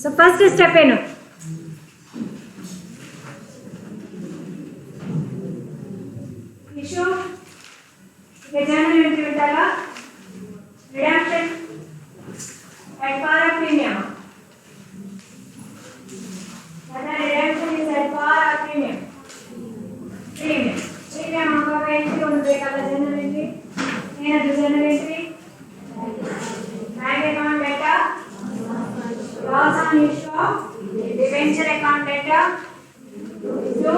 So first step ಏನು? Issue general entry ಉಂಟಲ್ಲ, redemption at par of premium. Whether redemption is at par or premium. Premium ಆಗುವಾಗ entry ಒಂದು ಬೇಕಲ್ಲ general entry. ಏನದು general entry? Bank account data, loss on issue of debenture account data to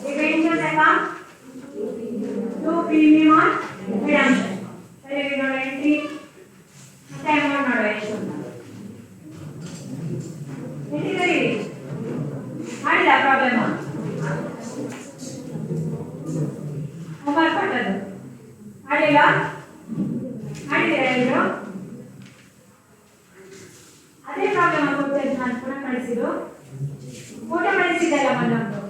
debentures account to premium on redemption. ಸರಿ, ನೋಡೋಣ entry ಮತ್ತೆ amount ನೋಡುವ ಎಷ್ಟು ಅಂತ. ಎಂಟ್ರಿ ಕರೀರಿ. ಮಾಡಿದ ಪ್ರಾಬ್ಲಮ್ ಹೋಮ್ವರ್ಕ್ ಕೊಟ್ಟದ್ದು ಮಾಡಿಲ್ಲ? ಮಾಡಿದ್ದೀರಾ ಎಲ್ಲರೂ? ಅದೇ ಪ್ರಾಬ್ಲಮ್ ಕೊಡ್ತೇನೆ ನಾನು ಪುನಃ ಕಳಿಸಿದ್ದು. ಫೋಟೋ ಕಳಿಸಿದ್ದಲ್ಲ ಮಲ್ಲೊಂದು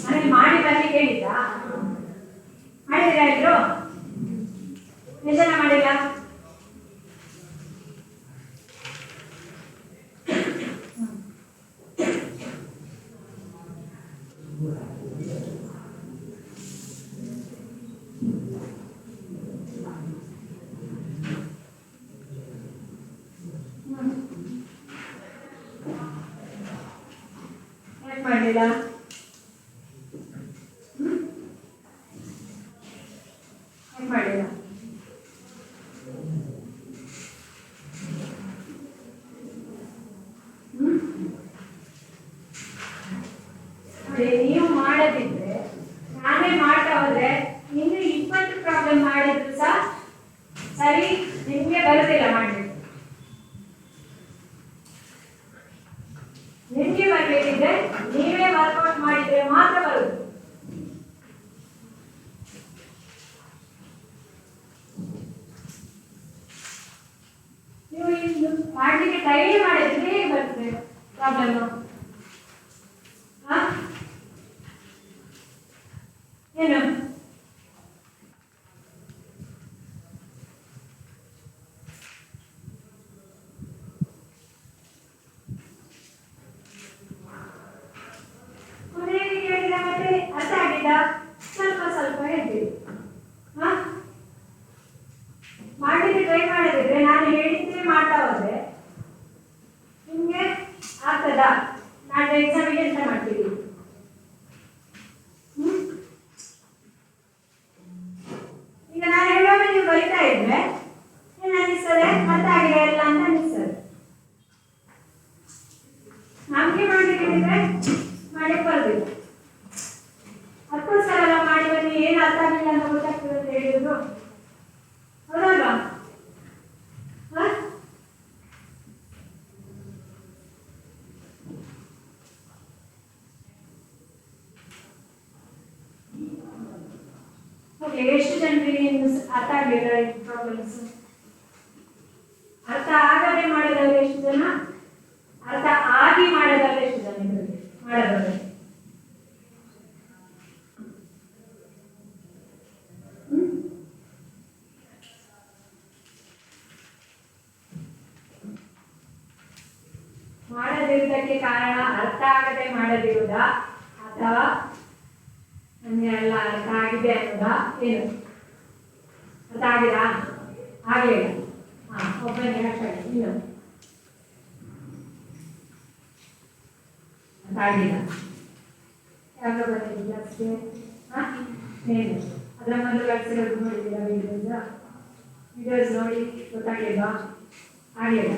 ಮನೇಲಿ ಮಾಡಿ ಬರ್ಲಿಕ್ಕೆ ಹೇಳಿದ್ದ. ಮಾಡಿದ್ದೀರಾ ಎಲ್ಲರೂ? ಎಷ್ಟು ಜನ ಮಾಡಿಲ್ಲ? ಯಾಕೆ ಮಾಡಲಿಲ್ಲ? ಯಾಕೆ ಮಾಡಲಿಲ್ಲ? ನೀವು ಮಾಡದಿದ್ರೆ ನಾನೇ ಮಾಡ್ತಾ ಹೋದ್ರೆ ಇನ್ನು 20 ಪ್ರಾಬ್ಲಮ್ ಮಾಡಿದ್ರು ಸಹ ಸರಿ ನಿಮ್ಗೆ ಬರುದಿಲ್ಲ ಮಾಡ್ಲಿಕ್ಕೆ. ನಿಮ್ಗೆ ಬರ್ಬೇಕಿದ್ರೆ ನೀವೇ ವರ್ಕೌಟ್ ಮಾಡಿದ್ರೆ ಮಾತ್ರ ಬರುದು. ನೀವು ಇನ್ನು ಮಾಡ್ಲಿಕ್ಕೆ ಟ್ರೈ ಮಾಡಿದ್ರೆ ಹೇಗೆ ಬರ್ತದೆ ಪ್ರಾಬ್ಲಮ್? ಏನು ಕೊನೆಗೆ ಕೇಳಿದ ಮತ್ತೆ ಅರ್ಥ ಆಗಿಲ್ಲ? ಸ್ವಲ್ಪ ಸ್ವಲ್ಪ ಹೇಳ್ತೀವಿ. ಮಾಡಲಿಕ್ಕೆ ಟ್ರೈ ಮಾಡದಿದ್ರೆ ನಾನು ಹೇಳಿದ್ದೇ ಮಾಡ್ತಾ ಹೋದ್ರೆ ನಿಮ್ಗೆ ಆಗ್ತದಾ? ನಾಳೆ ಎಕ್ಸಾಮಿಗೆ ಎಂತ ಮಾಡ್ತೀವಿ? ಈಗ ನಾನು ಹೇಳುವಾಗ ನೀವು ಬರಿತಾ ಇದ್ರೆ ಏನು ಅನ್ನಿಸ್ತದೆ? ಅರ್ಥ ಆಗಿದೆ ಎಲ್ಲ ಅಂತ ಅನ್ನಿಸ್ತದೆ. ನಮ್ಗೆ ಮಾಡ್ಲಿಕ್ಕೆ ಹೇಳಿದ್ರೆ ಮಾಡಕ್ಕೆ ಬರೋದಿಲ್ಲ. ಅದಕ್ಕೋಸ್ಕರ ಎಲ್ಲ ಮಾಡಿ ಬನ್ನಿ, ಏನು ಅರ್ಥ ಆಗಿಲ್ಲ ಅಂತ ಗೊತ್ತಾಗ್ತದೆ ಅಂತ ಹೇಳಿದ್ರು. ಹೌದಲ್ವಾ? ಓಕೆ, ಎಷ್ಟು ಜನರಿಗೆ ಅರ್ಥ ಆಗಲಿಲ್ಲ ಈ ಪ್ರಾಬ್ಲಮ್ಸ್? ಅರ್ಥ ಆಗದೆ ಮಾಡಿದವರು ಎಷ್ಟು ಜನ? ಅರ್ಥ ಆಗಿ ಮಾಡಿದವರು ಎಷ್ಟು ಜನ ಇದರಲ್ಲಿ ಮಾಡಿದವರು? ಮಾಡದಿರುವುದಕ್ಕೆ ಕಾರಣ ಅರ್ಥ ಆಗದೆ ಮಾಡದಿರುವುದಾ ಅಥವಾ ನಮಗೆ ಎಲ್ಲ ಅರ್ಥ ಆಗಿದೆ ಅನ್ನೋದಾ? ಏನು ಅರ್ಥ ಆಗಿದಾ? ಆಗಲಿಲ್ಲ. ಒಬ್ಬನಿಗೆ ಅರ್ಥ ಆಗಿದೆ, ಇನ್ನು ಅರ್ಥ ಆಗಿಲ್ಲ. ಯಾವಾಗ ಬಂದಿದ್ದ ಕ್ಲಾಸ್ಗೆ? ಏನು ಅದರ ಮೊದಲು ಕ್ಲಾಸಿರೋದು ನೋಡಿದ್ದೀರಾ? ವಿಡಿಯೋಸ್ ನೋಡಿ ಗೊತ್ತಾಗಲಿಲ್ವಾ? ಆಗಲಿಲ್ಲ.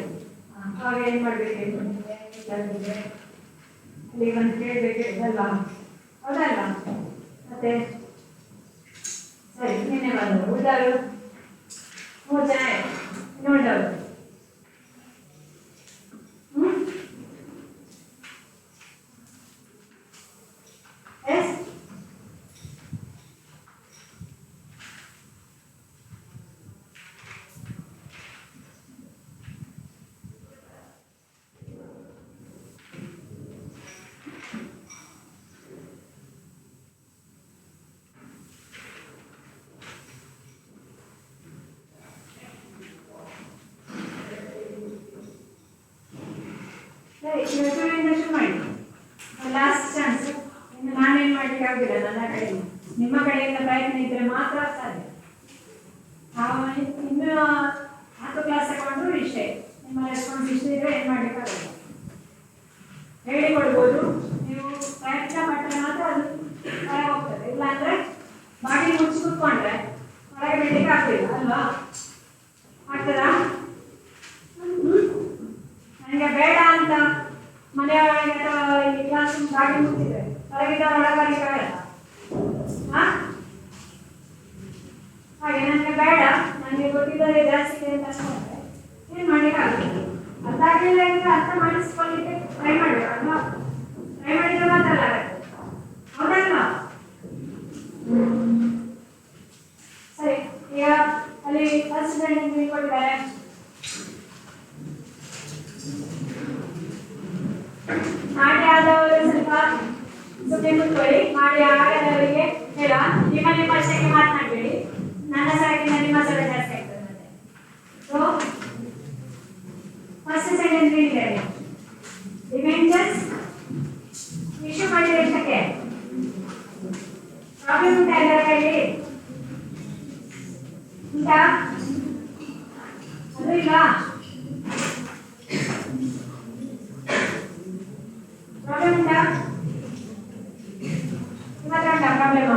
ಅವಾಗ ಏನು ಮಾಡಬೇಕು? ಅಲ್ಲಿ ಒಂದು ಕೇಳಬೇಕಿದ್ದಲ್ವಾ? ಹೌದಲ್ವಾ? ಮತ್ತೆ ಸರಿ, ನಿನ್ನೆ ಬಂದವರು ಉಳಿದವರು 3 ಜನ ನೋಡಿದವರು. ಎಸ್ ಕಡೆಯಿಂದ ಪ್ರಯತ್ನ ಇದ್ದರೆ ಮಾತ್ರ ಸಾಧ್ಯ. ಇನ್ನು 10 ಕ್ಲಾಸ್ ತಗೊಂಡ್ರು ಇಷ್ಟೇ, ನಿಮ್ಮ ರೆಸ್ಪಾನ್ಸ್ ಇಷ್ಟ ಇದ್ರೆ ಏನು ಮಾಡಲಿಕ್ಕಾಗಲ್ಲ. ಹೇಳಿಕೊಡ್ಬೋದು, ನೀವು ಪ್ರಯತ್ನ ಪಟ್ಟರೆ ಮಾತ್ರ ಅದು ಹೊರಗೆ ಹೋಗ್ತದೆ. ಇಲ್ಲಾಂದ್ರೆ ಬಾಡಿ ಮುಚ್ಚಿ ಕೂತ್ಕೊಂಡ್ರೆ ಹೊರಗೆ ಬಿಡ್ಲಿಕ್ಕೆ ಆಗ್ತಿಲ್ಲ ಅಲ್ವಾ? ಆಗ್ತದಾ? ನನಗೆ ಬೇಡ ಅಂತ ಮನೆಯೊಳಗೆ ಅಥವಾ ಈ ಕ್ಲಾಸ್ ಗಾಡಿ ಮುಚ್ಚಿದ್ರೆ ಹೊರಗಿದ್ದ ಒಳಗೆ ಬರ್ಲಿಕ್ಕೆ ಆಗಲ್ಲ. ಹಾಗೆ ನನಗೆ ಬೇಡ, ನನಗೆ ಗೊತ್ತಿದ್ದರೆ ಜಾಸ್ತಿ ಇದೆ ಅಂತ ಅನ್ಕೊಂಡ್ರೆ ಏನು ಮಾಡ್ಲಿಕ್ಕೆ ಆಗ್ತದೆ. ಅರ್ಥ ಆಗಲಿಲ್ಲ ಅಂದ್ರೆ ಅರ್ಥ ಮಾಡಿಸ್ಕೊಳ್ಳಿಕ್ಕೆ ಟ್ರೈ ಮಾಡಬೇಕಲ್ವಾ? ಟ್ರೈ ಮಾಡಿದ್ರೆ ಮಾತ್ರ ಆಗುತ್ತೆ, ಹೌದಲ್ವಾ? ಸರಿ, ಈಗ ಅಲ್ಲಿ ಫಸ್ಟ್ ಸೆಂಟೆನ್ಸ್ ಕೊಟ್ಟಿದ್ದಾರೆ. ಮಾಡಿ ಆದವರು ಸ್ವಲ್ಪ ಸುಮ್ಮನೆ ಕೂತ್ಕೊಳ್ಳಿ. ಮಾಡಿ ಆಗದವರಿಗೆ ಹೇಳ, ನಿಮ್ಮ ಅಷ್ಟಕ್ಕೆ ಮಾತನಾಡಬೇಡಿ, ನನ್ನ ಸರಕಿನ ನಿಮ್ಮ ಸಲ ಜಾಸ್ತಿ ಆಗ್ತದೆ ಮತ್ತೆ. ಸೊ ಫಸ್ಟ್ ಸೆಂಟೆನ್ಸ್ ಹೇಳಿದ್ದಾರೆ, ಡಿವೆಂಚರ್ಸ್ ಇಶ್ಯೂ ಮಾಡಿದ್ರೆ ಎಷ್ಟಕ್ಕೆ? ಪ್ರಾಬ್ಲಮ್ ಉಂಟಾ ಎಲ್ಲರ ಕೈಲಿ? ಉಂಟಾ? ಅದು ಇಲ್ಲ, ಪ್ರಾಬ್ಲಮ್ ಉಂಟಾ? ಮಾತ್ರ ಉಂಟಾ ಪ್ರಾಬ್ಲಮ್?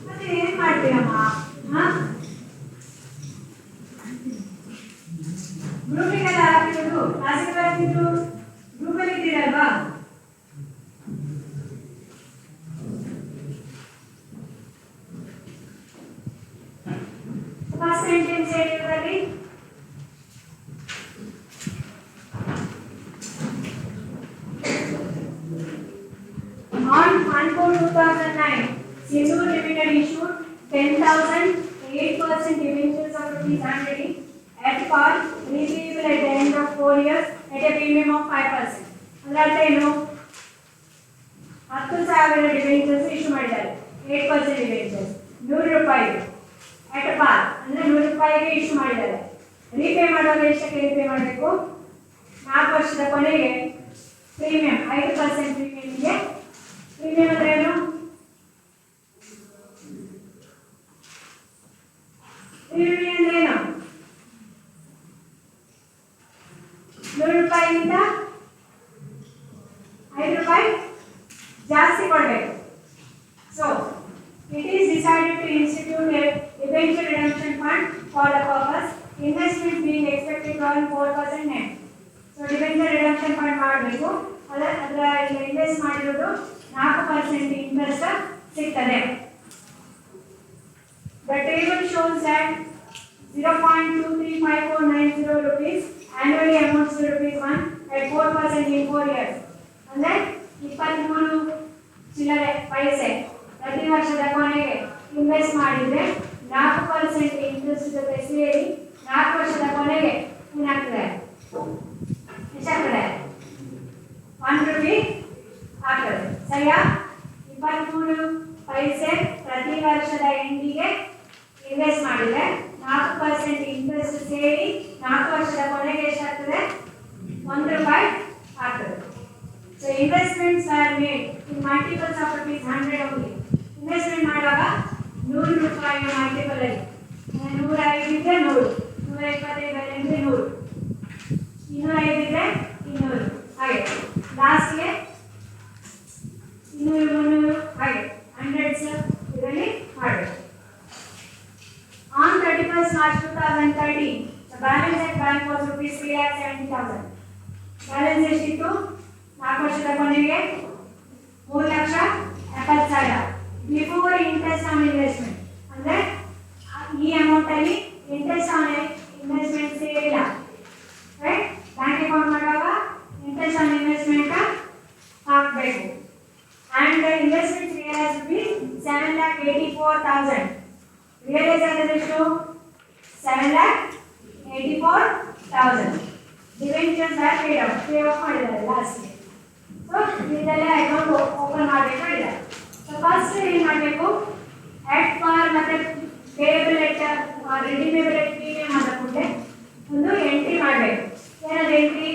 ಮತ್ತೆ ಏನ್ ಮಾಡ್ತೀರಮ್ಮ? ಗ್ರೂಪಿಗೆಲ್ಲ ಹಾಕಿದ್ರು, ಕ್ಲಾಸಿಗೆ ಹಾಕಿದ್ರು, ಗ್ರೂಪಲ್ಲಿ ಇದ್ದೀರಲ್ವಾ? ಫಸ್ಟ್ ಸೆಂಟೆನ್ಸ್ ಹೇಳಿದ್ರಲ್ಲಿ on 1/4/2009, Sindoor Limited issued 10,000 8% debentures of ₹100 at par, repayable at the end of 4 years at a premium of 5%. ಅಂದ್ರೆ ಅರ್ಥ ಏನು? 10,000 ಡಿಬೆಂಚರ್ಸ್ ಇಶ್ಯೂ ಮಾಡಿದ್ದಾರೆ, 8% ಡಿಬೆಂಚರ್ಸ್ ₹100 at par, ಅಂದ್ರೆ ₹100ಗೆ ಇಶ್ಯೂ ಮಾಡಿದ್ದಾರೆ. ರೀಪೇ ಮಾಡುವಾಗ ಎಷ್ಟಕ್ಕೆ ರೀಪೇ ಮಾಡಬೇಕು? 4 ವರ್ಷದ ಕೊನೆಗೆ ಪ್ರೀಮಿಯಂ 5% ಪ್ರೀಮಿಯಂಗೆ. ಪ್ರೀಮಿಯಂ ಅಂದ್ರೆ ಏನು? ಪ್ರೀಮಿಯಂ ಅಂದ್ರೆ ಏನು? ₹100ಗಿಂತ ₹5 ಜಾಸ್ತಿ ಕೊಡಬೇಕು. So it is decided to institute a debenture redemption fund for the purpose, investment being expected to earn 4% net. So debenture redemption fund ಮಾಡಬೇಕು, ಅದರ ಇನ್ವೆಸ್ಟ್ ಮಾಡಿರೋದು 4% ಇಂಟ್ರೆಸ್ಟ್ ಸಿಗ್ತದೆ. The table shows that 0.235490 rupees annually amounts to ₹1 at 4% in 4 years. ಅಂದ್ರೆ 23 ಚಿಲ್ಲರೆ ಪೈಸೆ ಪ್ರತಿ ವರ್ಷದ ಕೊನೆಗೆ invest ಮಾಡಿದ್ರೆ 4% ಇಂಟ್ರೆಸ್ಟ್ ಜೊತೆ ಸೇರಿ 4 ವರ್ಷದ ಕೊನೆಗೆ ಏನಾಗ್ತದೆ? ಎಷ್ಟಾಗ್ತದೆ? ₹1 ಆಗ್ತದೆ. ಸರಿಯಾ? 23 ಪೈಸೆ ಪ್ರತಿ ವರ್ಷದ ಎಂಡಿಗೆ ಇನ್ವೆಸ್ಟ್ ಮಾಡಿದ್ರೆ 4% ಇಂಟ್ರೆಸ್ಟ್ ಸೇರಿ 4 ವರ್ಷದ ಕೊನೆಗೆ ಎಷ್ಟಾಗ್ತದೆ? ₹1 ಆಗ್ತದೆ. So investments are made in multiples of ₹100 only. Investment ಮಾಡುವಾಗ ₹100 ಮಲ್ಟಿಪಲ್ ಅಲ್ಲಿ 105 ಇದ್ರೆ 100, 125 ಇದ್ರೆ 100, 205 ಇದ್ರೆ 200, ಹಾಗೆ ಲಾಸ್ಟ್ಗೆ 200, 300 ಹಾಗೆ ಹಂಡ್ರೆಡ್ಸ್ ಇದರಲ್ಲಿ ಮಾಡಬೇಕು. On 31st March 2013, the balance at bank was ₹3,70,000. Balance ಎಷ್ಟಿತ್ತು? 4 ವರ್ಷದ ಕೊನೆಗೆ 3,70,000 ಬಿಫೋರ್ ಇಂಟ್ರೆಸ್ಟ್ ಆನ್ ಇನ್ವೆಸ್ಟ್ಮೆಂಟ್. ಅಂದ್ರೆ ಈ ಅಮೌಂಟ್ ಅಲ್ಲಿ ಇಂಟ್ರೆಸ್ಟ್ ಆನ್ ಇನ್ವೆಸ್ಟ್ಮೆಂಟ್ ಸೇರಿಲ್ಲ, ರೈಟ್? ಬ್ಯಾಂಕ್ ಅಕೌಂಟ್ ಮಾಡುವಾಗ ಇಂಟ್ರೆಸ್ಟ್ ಆನ್ ಇನ್ವೆಸ್ಟ್ಮೆಂಟ್ ಹಾಕಬೇಕು. And investment realise ₹7,84,000. ರಿಯಲೈಸ್ ಆದ್ರೆ ಎಷ್ಟು? 7,84,000. Debentures are paid out, pay of ಮಾಡಿದ್ದಾರೆ ಲಾಸ್ಟ್. ಸೊ ಇದೆಲ್ಲ ಅಕೌಂಟ್ ಓಪನ್ ಮಾಡಬೇಕು ಹೇಳಿದ್ದಾರೆ. ಸೊ ಫಸ್ಟ್ ಏನು ಮಾಡಬೇಕು? ಅಟ್ ಪಾರ್ ಮತ್ತೆ ಪೇಯಬಲ್ ಎಟ್ ರಿಡೀಮೇಬಲ್ ಎಟ್ ಪ್ರೀಮಿಯಂ ಅಂತ ಮುಂದೆ ಒಂದು ಎಂಟ್ರಿ ಮಾಡಬೇಕು. ಏನದು ಎಂಟ್ರಿ?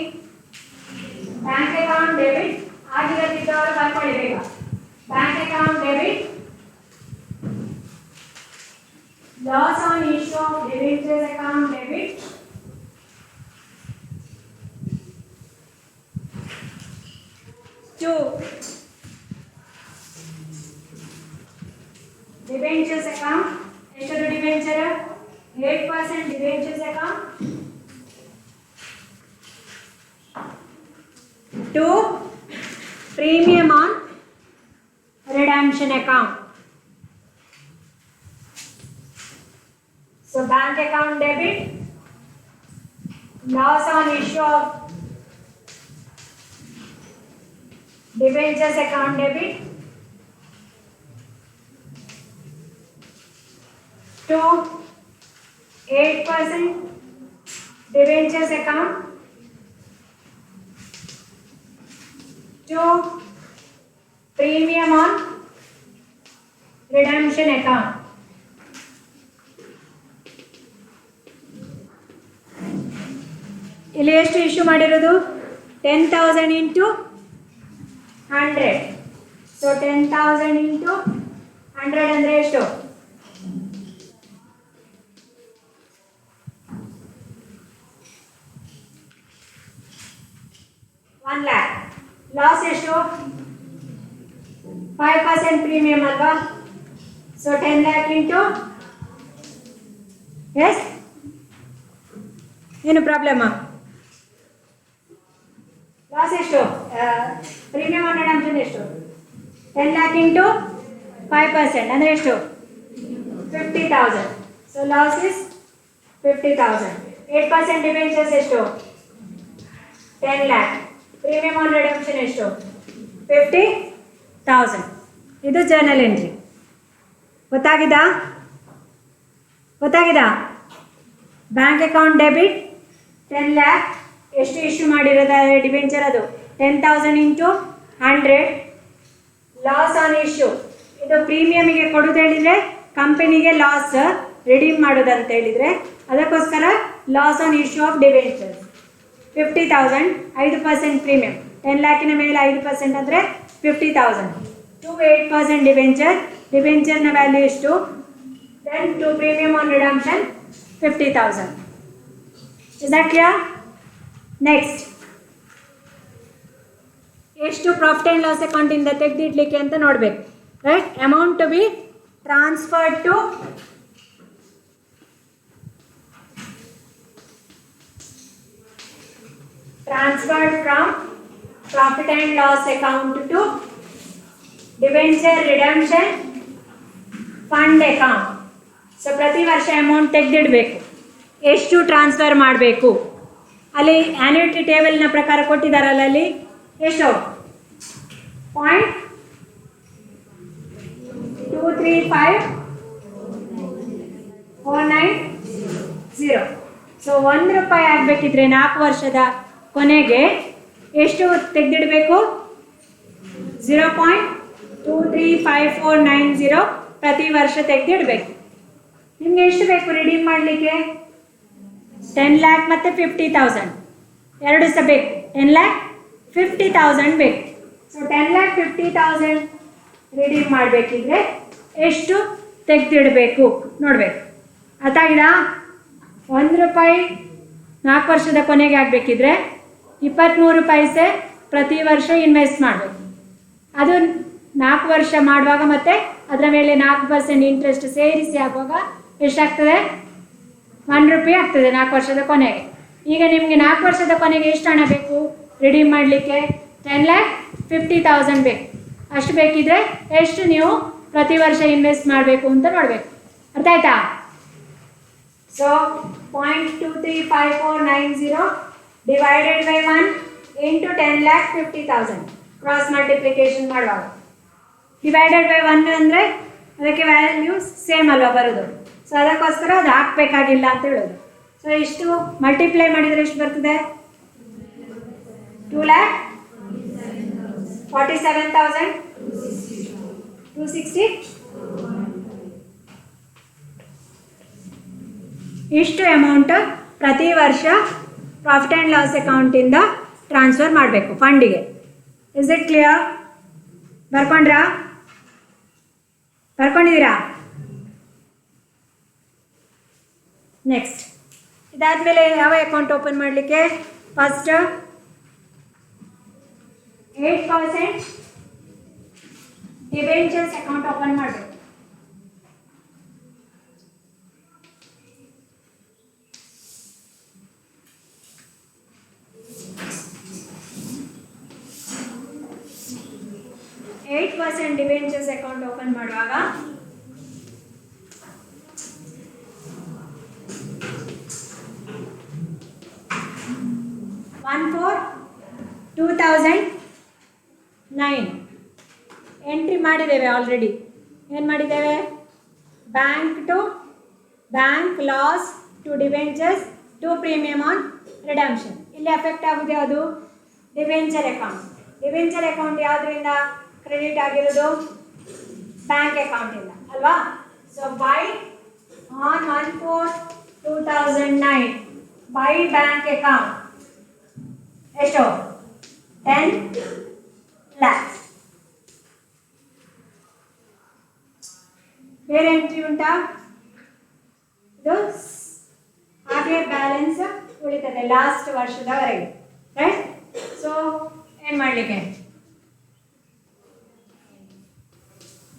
ಬ್ಯಾಂಕ್ ಅಕೌಂಟ್ ಡೆಬಿಟ್ ಆಗಿರದಿದ್ದವರು ಬರ್ಕೊಳ್ಳಿ ಬೇಗ. Bank account debit Loss on issue of debentures account debit. Two. Debentures account. ಎಷ್ಟು debenture 8% debentures account. 2. Premium on redemption account. So bank account debit, loss on issue of debentures account debit. 2. 8% debentures account. 2. Premium on redemption account. ಇಲ್ಲಿ ಎಷ್ಟು issue ಮಾಡಿರೋದು 10,000 into 100. So 10,000 into 100 ಅಂದರೆ ಎಷ್ಟು 1 lakh. Loss ಎಷ್ಟು 5% premium ಅಲ್ವಾ. So 10 lakh into S ಏನು problem loss ಎಷ್ಟು premium on redemption ಎಷ್ಟು 10 lakh ಇಂಟು 5% ಅಂದರೆ ಎಷ್ಟು 50,000. So loss is 50,000. 8% ಡಿಬೆಂಚರ್ಸ್ ಎಷ್ಟು 10 lakh. ಪ್ರೀಮಿಯಂ ಆನ್ ರಿಡಂಪ್ಷನ್ ಎಷ್ಟು 50,000. ಇದು ಜರ್ನಲ್ ಎಂಟ್ರಿ. ಗೊತ್ತಾಗಿದಾ ಬ್ಯಾಂಕ್ ಅಕೌಂಟ್ ಡೆಬಿಟ್ 10 lakh. ಎಷ್ಟು ಇಶ್ಯೂ ಮಾಡಿರೋದು ಡಿಬೆಂಚರ್ ಅದು 10,000 ಇಂಟು 100. ಲಾಸ್ ಆನ್ ಇಶ್ಯೂ ಇದು ಪ್ರೀಮಿಯಮಿಗೆ ಕೊಡೋದು ಹೇಳಿದರೆ ಕಂಪನಿಗೆ ಲಾಸ್ ರಿಡೀಮ್ ಮಾಡೋದು ಅಂತ ಹೇಳಿದರೆ ಅದಕ್ಕೋಸ್ಕರ loss on issue of debentures 50,000. 5% premium 10 lakhನ ಮೇಲೆ 5% ಅಂದರೆ 50,000. 2 8% ಡಿಬೆಂಚರ್ನ ವ್ಯಾಲ್ಯೂ ಎಷ್ಟು then 2 premium on redemption 50,000. Is that clear? Next ಎಷ್ಟು ಪ್ರಾಫಿಟ್ ಆ್ಯಂಡ್ ಲಾಸ್ ಅಕೌಂಟಿಂದ ತೆಗೆದಿಡ್ಲಿಕ್ಕೆ ಅಂತ ನೋಡಬೇಕು. Right, amount to be transferred to transferred from profit and loss account to debenture redemption fund account. So ಪ್ರತಿ ವರ್ಷ ಅಮೌಂಟ್ ತೆಗೆದಿಡಬೇಕು. ಎಷ್ಟು transfer ಮಾಡಬೇಕು ಅಲ್ಲಿ ಆನ್ಯುಟಿ ಟೇಬಲ್ನ ಪ್ರಕಾರ ಕೊಟ್ಟಿದ್ದಾರಲ್ಲ, ಅಲ್ಲಿ ಎಷ್ಟು 0.235490. ಸೊ 1 ರೂಪಾಯಿ ಆಗಬೇಕಿದ್ರೆ 4 ವರ್ಷದ ಕೊನೆಗೆ ಎಷ್ಟು ತೆಗೆದಿಡಬೇಕು 0.235490 ಪ್ರತಿ ವರ್ಷ ತೆಗೆದಿಡಬೇಕು. ನಿಮಗೆ ಎಷ್ಟು ಬೇಕು ರಿಡೀಮ್ ಮಾಡಲಿಕ್ಕೆ 10 lakh ಮತ್ತು 50,000 ಎರಡು ಸಹ ಬೇಕು. 10 lakh 50,000 ಬೇಕು. ಸೊ 10 lakh 50,000 ರಿಡೀಮ್ ಮಾಡಬೇಕಿದ್ರೆ ಎಷ್ಟು ತೆಗೆದಿಡಬೇಕು ನೋಡಬೇಕು. ಅರ್ಥಾಗಿದಾ? 1 ರೂಪಾಯಿ 4 ವರ್ಷದ ಕೊನೆಗೆ ಆಗಬೇಕಿದ್ರೆ 23 ಪೈಸೆ ಪ್ರತಿ ವರ್ಷ ಇನ್ವೆಸ್ಟ್ ಮಾಡಬೇಕು. ಅದು 4 ವರ್ಷ ಮಾಡುವಾಗ ಮತ್ತು ಅದರ ಮೇಲೆ 4% ಇಂಟ್ರೆಸ್ಟ್ ಸೇರಿಸಿ ಆಗುವಾಗ ಎಷ್ಟಾಗ್ತದೆ 1 ರೂಪಾಯಿ ಆಗ್ತದೆ 4 ವರ್ಷದ ಕೊನೆಗೆ. ಈಗ ನಿಮಗೆ 4 ವರ್ಷದ ಕೊನೆಗೆ ಎಷ್ಟು ಹಣ ಬೇಕು ರಿಡೀಮ್ ಮಾಡಲಿಕ್ಕೆ 10 lakh 50,000 ಬೇಕು. ಅಷ್ಟು ಬೇಕಿದ್ರೆ ಎಷ್ಟು ನೀವು ಪ್ರತಿ ವರ್ಷ ಇನ್ವೆಸ್ಟ್ ಮಾಡಬೇಕು ಅಂತ ನೋಡಬೇಕು. ಅರ್ಥ ಆಯ್ತಾ? So 0.235490 divided by 1 into 10 lakh 50,000 cross multiplication ಮಾಡುವಾಗ ಡಿವೈಡೆಡ್ ಬೈ 1 ಅಂದರೆ ಅದಕ್ಕೆ ವ್ಯಾಲ್ಯೂ ಸೇಮ್ ಅಲ್ವಾ ಬರೋದು. ಸೊ ಅದಕ್ಕೋಸ್ಕರ ಅದು ಹಾಕಬೇಕಾಗಿಲ್ಲ ಅಂತ ಹೇಳೋದು. ಸೊ ಇಷ್ಟು ಮಲ್ಟಿಪ್ಲೈ ಮಾಡಿದರೆ ಎಷ್ಟು ಬರ್ತದೆ 2,47,260. ಇಷ್ಟು ಅಮೌಂಟ್ ಪ್ರತಿ ವರ್ಷ ಪ್ರಾಫಿಟ್ ಆ್ಯಂಡ್ ಲಾಸ್ ಅಕೌಂಟಿಂದ ಟ್ರಾನ್ಸ್ಫರ್ ಮಾಡಬೇಕು ಫಂಡಿಗೆ. Is it clear? ಬರ್ಕೊಂಡಿದ್ದೀರಾ? ನೆಕ್ಸ್ಟ್ ಇದಾದಮೇಲೆ ಯಾವ ಅಕೌಂಟ್ ಓಪನ್ ಮಾಡಲಿಕ್ಕೆ ಫಸ್ಟ್ 8% ಡಿಬೆಂಚರ್ಸ್ ಅಕೌಂಟ್ ಓಪನ್ ಮಾಡಬೇಕು. ಡಿಬೆಂಚರ್ಸ್ ಅಕೌಂಟ್ ಓಪನ್ ಮಾಡುವಾಗ 1/4/2009 ಎಂಟ್ರಿ ಮಾಡಿದ್ದೇವೆ ಆಲ್ರೆಡಿ. ಏನು ಮಾಡಿದ್ದೇವೆ? Bank loss to debentures to premium on redemption. ಇಲ್ಲಿ ಎಫೆಕ್ಟ್ ಆಗಿದೆ ಅದು ಡಿಬೆಂಚರ್ ಅಕೌಂಟ್. ಡಿಬೆಂಚರ್ ಅಕೌಂಟ್ ಯಾವುದರಿಂದ ಕ್ರೆಡಿಟ್ ಆಗಿರೋದು? ಬ್ಯಾಂಕ್ ಅಕೌಂಟಿಂದ ಅಲ್ವಾ? So by on 1/4/2009 by bank account ಎಷ್ಟು? 10 lakhs. ಬೇರೆ ಎಂಟ್ರಿ ಉಂಟಾ? ಇದು ಹಾಗೆ ಬ್ಯಾಲೆನ್ಸ್ ಉಳಿತದೆ ಲಾಸ್ಟ್ ವರ್ಷದವರೆಗೆ, ರೈಟ್? ಸೊ ಏನು ಮಾಡಲಿಕ್ಕೆ?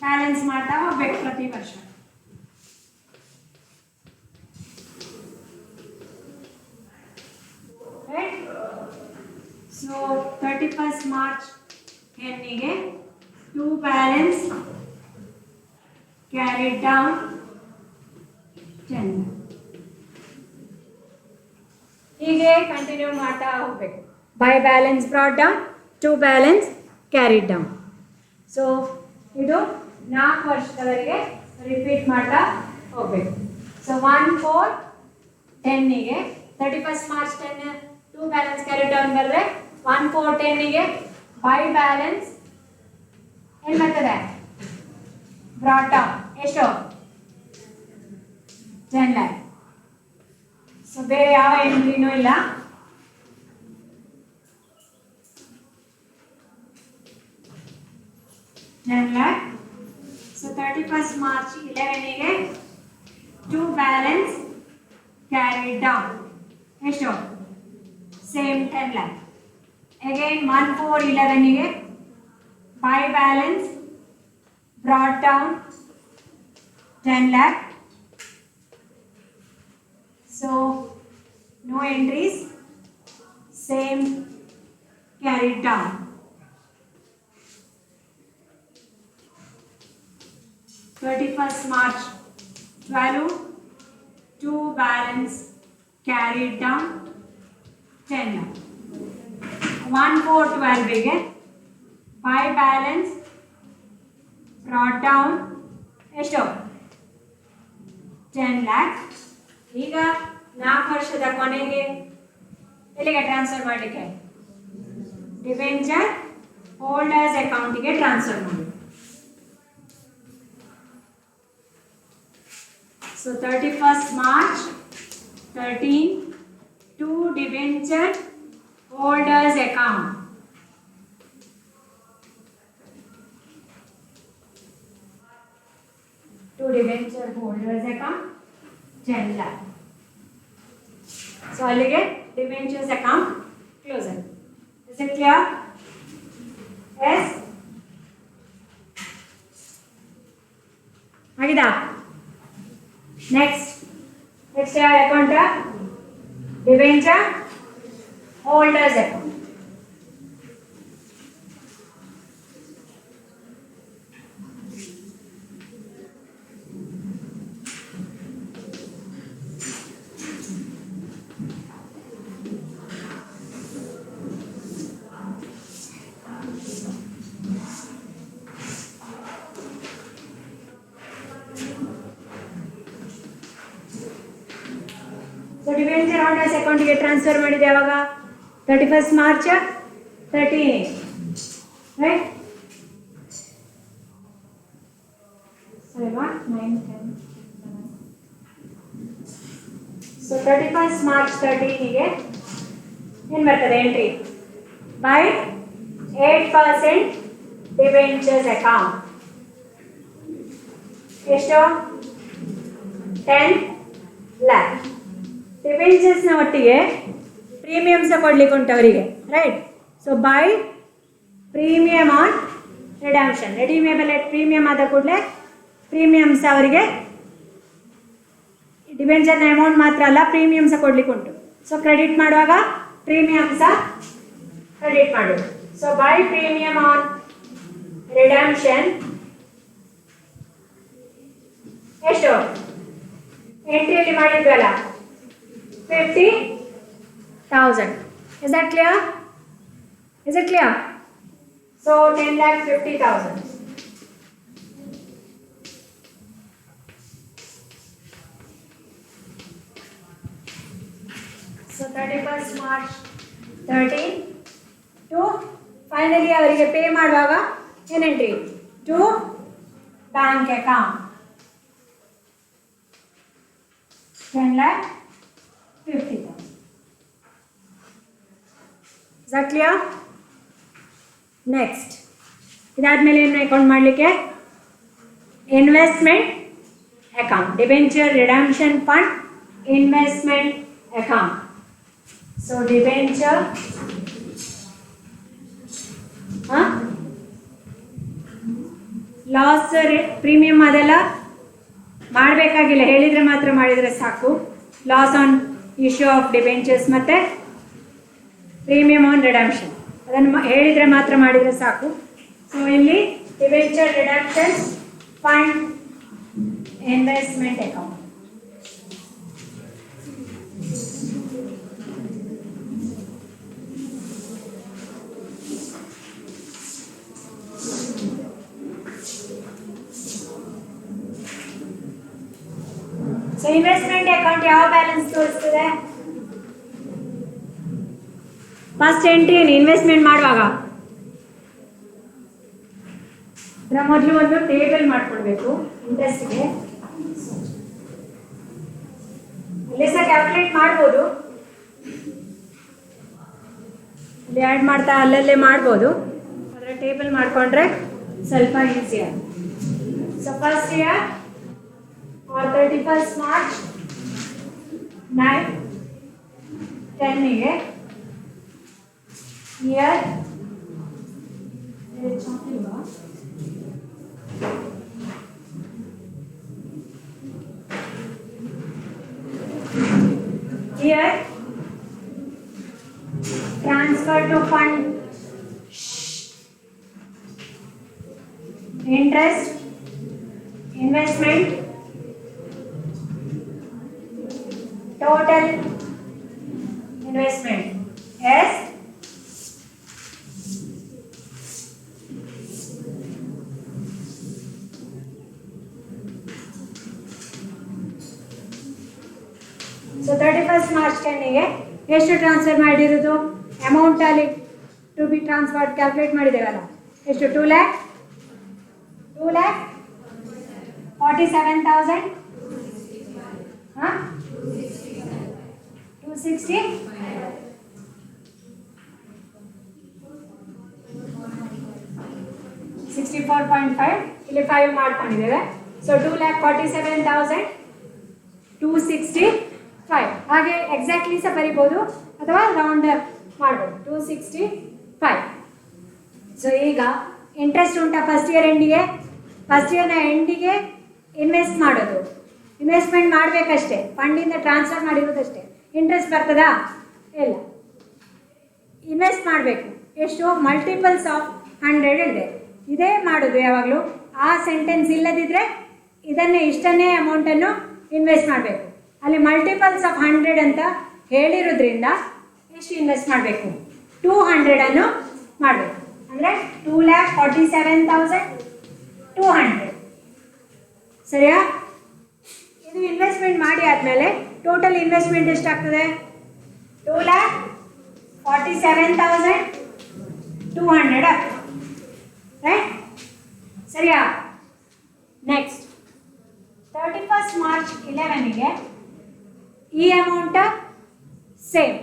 ಬ್ಯಾಲೆನ್ಸ್ ಮಾಡ್ತಾ ಹೋಗ್ಬೇಕು ಪ್ರತಿ ವರ್ಷ. ರೈಟ್? ಸೊ 31st March ಎಂಡಿಗೆ ಟು ಬ್ಯಾಲೆನ್ಸ್ carried down 10. ಹೀಗೆ ಕಂಟಿನ್ಯೂ ಮಾಡ್ತಾ ಹೋಗ್ಬೇಕು. By balance brought down, to balance carried down. So ಇದು 4 ವರ್ಷದವರೆಗೆ ರಿಪೀಟ್ ಮಾಡ್ತಾ ಹೋಗ್ಬೇಕು. ಸೊ 1/4/10ಗೆ 31st March 10 to balance carried down ಬರೆದ್ರೆ 1/4/10ಗೆ ಬೈ ಬ್ಯಾಲೆನ್ಸ್ ಏನು ಬರ್ತದೆ? ಬ್ರಾಟ್ ಡೌನ್ ಎಷ್ಟು? 10 lakh. ಸೊ ಬೇರೆ ಯಾವ ಎಂಟ್ರಿನೂ ಇಲ್ಲ. ಸೊ 31st March 11ಗೆ ಟು ಬ್ಯಾಲೆನ್ಸ್ ಕ್ಯಾರಿಡ್ ಡೌನ್ ಎಷ್ಟು? Same 10 lakh. ಅಗೈನ್ 1/4/11ಗೆ by balance brought down 10 lakh. So no entries, same carried down. 31st March 12 to balance carried down 10 lakh. 1/4/12 by balance brought down ಎಷ್ಟು? 10 lakh. ಈಗ 4 ವರ್ಷದ ಕೊನೆಗೆ ಎಲ್ಲಿಗೆ transfer ಮಾಡಲಿಕ್ಕೆ? Debenture holders ಅಕೌಂಟಿಗೆ transfer ಮಾಡಿ. So 31st March 13 to debenture holders account. To debenture holders account 10 lakh. So ಅಲ್ಲಿಗೆ debentures account close. Is it clear? Yes. ಆಗಿದಾ? next ಯಾವ account? debenture holders account. So debenture holders ಅಕೌಂಟಿಗೆ transfer ಮಾಡಿದೆ ಯಾವಾಗ? 31st March 13, right? Sorry, what? 9, 10. So 31st March 13ಗೆ ಏನು ಬರ್ತದೆ entry? By 8% debentures account ಎಷ್ಟು? 10 lakh. ಡಿಬೆಂಚರ್ಸ್ನ ಒಟ್ಟಿಗೆ ಪ್ರೀಮಿಯಮ್ಸ ಕೊಡ್ಲಿಕ್ಕೆ ಉಂಟು ಅವರಿಗೆ, right. So by premium on redemption, redeemable at premium ಆದ ಕೂಡಲೇ ಪ್ರೀಮಿಯಮ್ಸ್ ಅವರಿಗೆ ಡಿಬೆಂಚರ್ನ ಅಮೌಂಟ್ ಮಾತ್ರ ಅಲ್ಲ ಪ್ರೀಮಿಯಮ್ಸ ಕೊಡ್ಲಿಕ್ಕೆ ಉಂಟು. ಸೊ ಕ್ರೆಡಿಟ್ ಮಾಡುವಾಗ ಪ್ರೀಮಿಯಮ್ಸ ಕ್ರೆಡಿಟ್ ಮಾಡೋದು. So by premium on redemption ಎಷ್ಟು ಎಂಟ್ರಿಯಲ್ಲಿ ಮಾಡಿದ್ವಲ್ಲ 50,000. Is that clear? Is it clear? So 10,50,000. So 31st March 13 to finally ಅವರಿಗೆ ಪೇ ಮಾಡುವಾಗ ಏನು entry to bank account 10,50,000. Is that clear? Next, ಇದಾದ್ಮೇಲೆ ಏನು ಅಕೌಂಟ್ ಮಾಡಲಿಕ್ಕೆ investment account, debenture redemption fund investment account. So debenture loss premium ಅದೆಲ್ಲ ಮಾಡಬೇಕಾಗಿಲ್ಲ, ಹೇಳಿದರೆ ಮಾತ್ರ ಮಾಡಿದರೆ ಸಾಕು. Loss on issue of debentures ಮತ್ತು ಪ್ರೀಮಿಯಮ್ ಆನ್ ರಿಡಂಪ್ಷನ್ ಅದನ್ನು ಹೇಳಿದರೆ ಮಾತ್ರ ಮಾಡಿದರೆ ಸಾಕು. ಸೊ ಇಲ್ಲಿ debenture redemption fund investment account. So investment account ಯಾವ ಬ್ಯಾಲೆನ್ಸ್ ತೋರಿಸ್ತದೆ? ಫಸ್ಟ್ ಎಂಟ್ರಿ ಇನ್ವೆಸ್ಟ್ಮೆಂಟ್ ಮಾಡುವಾಗ ಅದರ ಮೊದಲು ಒಂದು ಟೇಬಲ್ ಮಾಡ್ಕೊಳ್ಬೇಕು ಇಂಟ್ರೆಸ್ಟ್ಗೆ. ಅಲ್ಲಿ ಸಹ ಕ್ಯಾಲ್ಕುಲೇಟ್ ಮಾಡ್ಬೋದು, ಅಲ್ಲಿ ಆ್ಯಡ್ ಮಾಡ್ತಾ ಅಲ್ಲಲ್ಲೇ ಮಾಡ್ಬೋದು, ಅದರ ಟೇಬಲ್ ಮಾಡಿಕೊಂಡ್ರೆ ಸ್ವಲ್ಪ ಈಸಿ ಆಗುತ್ತೆ. So first year or 31st March 9-10ಗೆ year transfer to fund interest investment total investment S so 31st March 10ಗೆ ಎಷ್ಟು ಟ್ರಾನ್ಸ್ಫರ್ ಮಾಡಿರೋದು ಅಮೌಂಟ್ ಅಲ್ಲಿ ಟು ಬಿ ಟ್ರಾನ್ಸ್ಫರ್ ಕ್ಯಾಲ್ಕುಲೇಟ್ ಮಾಡಿದ್ದೇವಲ್ಲ, ಎಷ್ಟು 2,47,000 260 64.5 ಇಲ್ಲಿ 5 ಮಾಡ್ಕೊಂಡಿದ್ದೇವೆ. ಸೊ 2,47,265 ಹಾಗೆ ಎಕ್ಸಾಕ್ಟ್ಲಿ ಸಹ ಬರಿಬೋದು ಅಥವಾ ರೌಂಡ್ ಮಾಡ್ಬೋದು 265. ಸೊ ಈಗ ಇಂಟ್ರೆಸ್ಟ್ ಉಂಟಾ ಫಸ್ಟ್ ಇಯರ್ ಎಂಡಿಗೆ? ಫಸ್ಟ್ ಇಯರ್ನ ಎಂಡಿಗೆ ಇನ್ವೆಸ್ಟ್ ಮಾಡೋದು, ಇನ್ವೆಸ್ಟ್ಮೆಂಟ್ ಮಾಡಬೇಕಷ್ಟೇ, ಫಂಡಿಂದ ಟ್ರಾನ್ಸ್ಫರ್ ಮಾಡಿರೋದಷ್ಟೇ. ಇಂಟ್ರೆಸ್ಟ್ ಬರ್ತದಾ? ಇಲ್ಲ, ಇನ್ವೆಸ್ಟ್ ಮಾಡಬೇಕು. ಎಷ್ಟು? ಮಲ್ಟಿಪಲ್ಸ್ ಆಫ್ 100 ಇದೆ, ಇದೇ ಮಾಡೋದು ಯಾವಾಗಲೂ. ಆ ಸೆಂಟೆನ್ಸ್ ಇಲ್ಲದಿದ್ದರೆ ಇದನ್ನೇ ಇಷ್ಟನ್ನೇ ಅಮೌಂಟನ್ನು ಇನ್ವೆಸ್ಟ್ ಮಾಡಬೇಕು. ಅಲ್ಲಿ ಮಲ್ಟಿಪಲ್ಸ್ ಆಫ್ 100 ಅಂತ ಹೇಳಿರೋದ್ರಿಂದ ಎಷ್ಟು ಇನ್ವೆಸ್ಟ್ ಮಾಡಬೇಕು? 200 ಮಾಡಬೇಕು. ಅಂದರೆ 2,47,200 ಸರಿಯಾ? ಇದು ಇನ್ವೆಸ್ಟ್ಮೆಂಟ್ ಮಾಡಿ ಆದಮೇಲೆ ಟೋಟಲ್ ಇನ್ವೆಸ್ಟ್ಮೆಂಟ್ ಎಷ್ಟಾಗ್ತದೆ? 2,47,200 ಆಗ್ತದೆ, ರೈಟ್? ಸರಿಯಾ? ನೆಕ್ಸ್ಟ್ 31st March 11ಗೆ ಈ ಅಮೌಂಟ ಸೇಮ್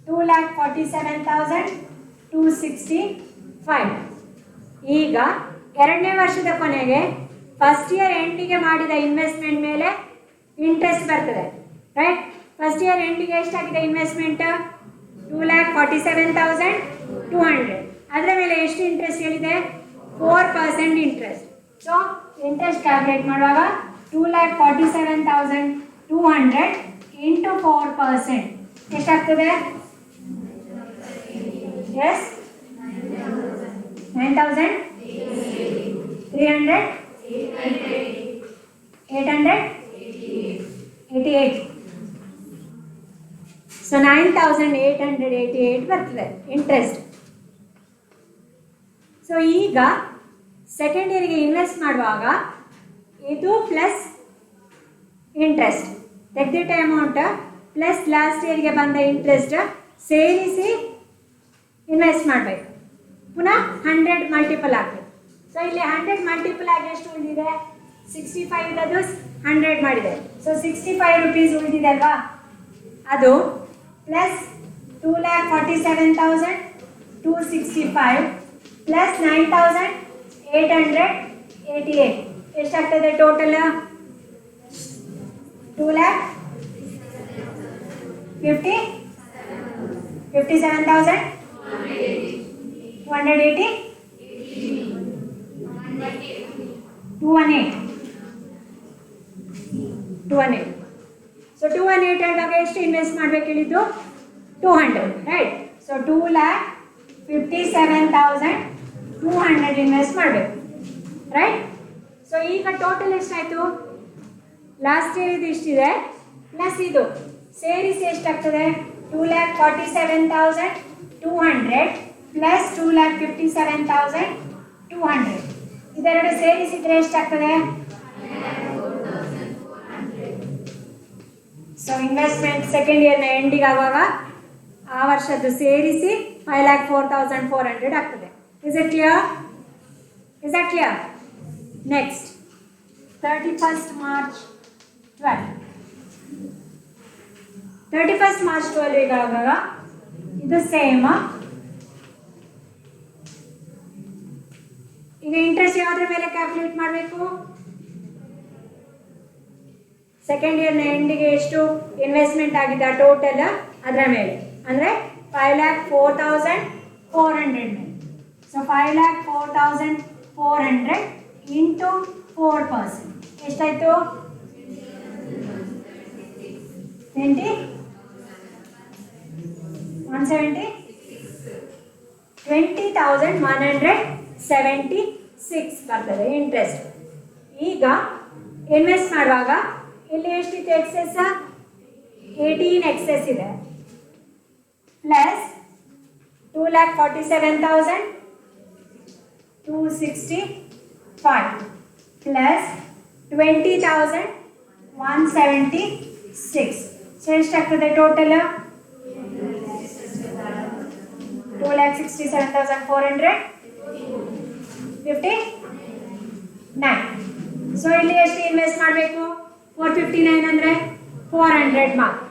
2,47,265. ಈಗ ಎರಡನೇ ವರ್ಷದ ಕೊನೆಗೆ ಫಸ್ಟ್ ಇಯರ್ ಎಂಡಿಗೆ ಮಾಡಿದ ಇನ್ವೆಸ್ಟ್ಮೆಂಟ್ ಮೇಲೆ ಇಂಟ್ರೆಸ್ಟ್ ಬರ್ತದೆ. ರೈಟ್. ಫಸ್ಟ್ ಇಯರ್ ಎಂಡಿಗೆ ಎಷ್ಟಾಗಿದೆ ಇನ್ವೆಸ್ಟ್ಮೆಂಟ್? 2,47,200. ಅದರ ಮೇಲೆ ಎಷ್ಟು ಇಂಟ್ರೆಸ್ಟ್ ಹೇಳಿದೆ? 4% ಇಂಟ್ರೆಸ್ಟ್. ಸೊ ಇಂಟ್ರೆಸ್ಟ್ ಕ್ಯಾಲ್ಕುಲೇಟ್ ಮಾಡುವಾಗ 2,47,200 ಇಂಟು 4% ಎಷ್ಟಾಗ್ತದೆ? ಎಸ್ 9,300 888. ಸೊ 9,888 ಬರ್ತದೆ ಇಂಟ್ರೆಸ್ಟ್. ಸೊ ಈಗ ಸೆಕೆಂಡ್ ಇಯರ್ಗೆ ಇನ್ವೆಸ್ಟ್ ಮಾಡುವಾಗ ಇದು ಪ್ಲಸ್ ಇಂಟ್ರೆಸ್ಟ್ ತೆಗೆದಿಟ್ಟ ಅಮೌಂಟ್ ಪ್ಲಸ್ ಲಾಸ್ಟ್ ಇಯರ್ಗೆ ಬಂದ ಇಂಟ್ರೆಸ್ಟ್ ಸೇರಿಸಿ ಇನ್ವೆಸ್ಟ್ ಮಾಡಬೇಕು. ಪುನಃ 100 ಮಲ್ಟಿಪಲ್ ಆಗಬೇಕು. ಸೊ ಇಲ್ಲಿ 100 ಮಲ್ಟಿಪಲ್ ಆಗಿ ಎಷ್ಟು ಉಳಿದಿದೆ? 65 ಇರೋದು 100 ಮಾಡಿದೆ. ಸೊ 65 ರುಪೀಸ್ ಉಳಿದಿದೆ ಅಲ್ವಾ? ಅದು ಪ್ಲಸ್ 2,47,265 ಪ್ಲಸ್ 9,888 ಎಷ್ಟಾಗ್ತದೆ ಟೋಟಲ್? 2,57,280 218. ಸೊ 218 ಆದಾಗ ಎಷ್ಟು ಇನ್ವೆಸ್ಟ್ ಮಾಡ್ಬೇಕು ಹೇಳಿದ್ದು? 200, ರೈಟ್. ಸೊ 2,57,200 ಇನ್ವೆಸ್ಟ್ ಮಾಡಬೇಕು, ರೈಟ್. ಸೊ ಈಗ ಟೋಟಲ್ ಎಷ್ಟಾಯಿತು? ಲಾಸ್ಟ್ ಇಯರ್ ಇದು ಇಷ್ಟಿದೆ ಪ್ಲಸ್ ಇದು ಸೇರಿಸಿ ಎಷ್ಟಾಗ್ತದೆ? 2,47,200 ಪ್ಲಸ್ 2,57,200 ಇದೆರಡು ಸೇರಿಸಿದ್ರೆ ಎಷ್ಟಾಗ್ತದೆ? ಸೊ ಇನ್ವೆಸ್ಟ್ಮೆಂಟ್ ಸೆಕೆಂಡ್ ಇಯರ್ನ ಎಂಡಿಗೆ ಆಗುವಾಗ ಆ ವರ್ಷದ್ದು ಸೇರಿಸಿ 5,04,400 ಆಗ್ತದೆ. Is it clear? Is that clear? Next 31st March 12. 31st March 12 ಆಗುವಾಗ ಇದು ಸೇಮ್. ಈಗ ಇಂಟ್ರೆಸ್ಟ್ ಯಾವುದ್ರ ಮೇಲೆ ಕ್ಯಾಲ್ಕುಲೇಟ್ ಮಾಡಬೇಕು? ಸೆಕೆಂಡ್ ಇಯರ್ನ ಎಂಡಿಗೆ ಎಷ್ಟು ಇನ್ವೆಸ್ಟ್ಮೆಂಟ್ ಆಗಿದೆ ಟೋಟಲ್ ಅದರ ಮೇಲೆ, ಅಂದರೆ 5,04,400 ಮೇಲೆ. ಸೊ 5,04,400 ಇಂಟು 4% ಎಷ್ಟಾಯಿತು? 20,176 ಬರ್ತದೆ ಇಂಟ್ರೆಸ್ಟ್. ಈಗ ಇನ್ವೆಸ್ಟ್ ಮಾಡುವಾಗ ಇಲ್ಲಿ ಎಷ್ಟಿತ್ತು ಎಕ್ಸೆಸ್? 18 ಎಕ್ಸೆಸ್ ಇದೆ ಪ್ಲಸ್ 2,47,265 ಪ್ಲಸ್ 20,176. ಸೊ ಎಷ್ಟಾಗ್ತದೆ ಟೋಟಲ್? 2,67,459. ಸೊ ಇಲ್ಲಿ ಎಷ್ಟು ಇನ್ವೆಸ್ಟ್ ಮಾಡಬೇಕು? 459 ಅಂದರೆ 400 ಮಾರ್ಕ್.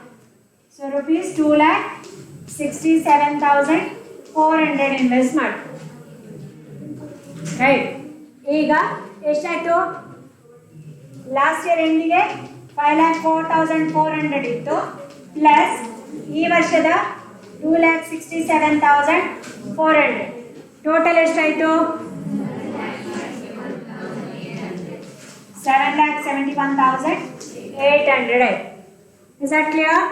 ಸೊ ರುಪೀಸ್ 2,67,400 ಇನ್ವೆಸ್ಟ್ ಮಾಡಿ, ರೈಟ್. ಈಗ ಎಷ್ಟಾಯಿತು? ಲಾಸ್ಟ್ ಇಯರ್ ಎಂಡಿಗೆ 5,04,400 ಇತ್ತು ಪ್ಲಸ್ ಈ ವರ್ಷದ 2,67,400 ಟೋಟಲ್ ಎಷ್ಟಾಯಿತು? 7,71,800 ಆಯಿತು. Is that clear?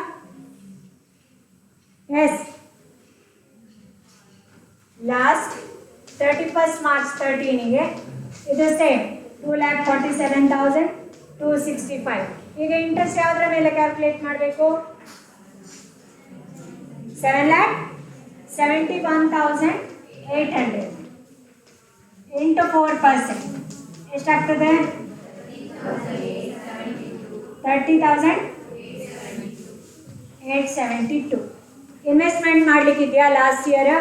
Yes. Last 31st March 13ಗೆ ಇದು ಸೇಮ್ 2,47,265. ಈಗ ಇಂಟ್ರೆಸ್ಟ್ ಯಾವುದರ ಮೇಲೆ ಕ್ಯಾಲ್ಕುಲೇಟ್ ಮಾಡಬೇಕು? 7,71,800 ಇಂಟು 4% ಎಷ್ಟಾಗ್ತದೆ? 30,872. ಇನ್ವೆಸ್ಟ್ಮೆಂಟ್ ಮಾಡಲಿಕ್ಕಿದೆಯಾ ಲಾಸ್ಟ್ ಇಯರ್?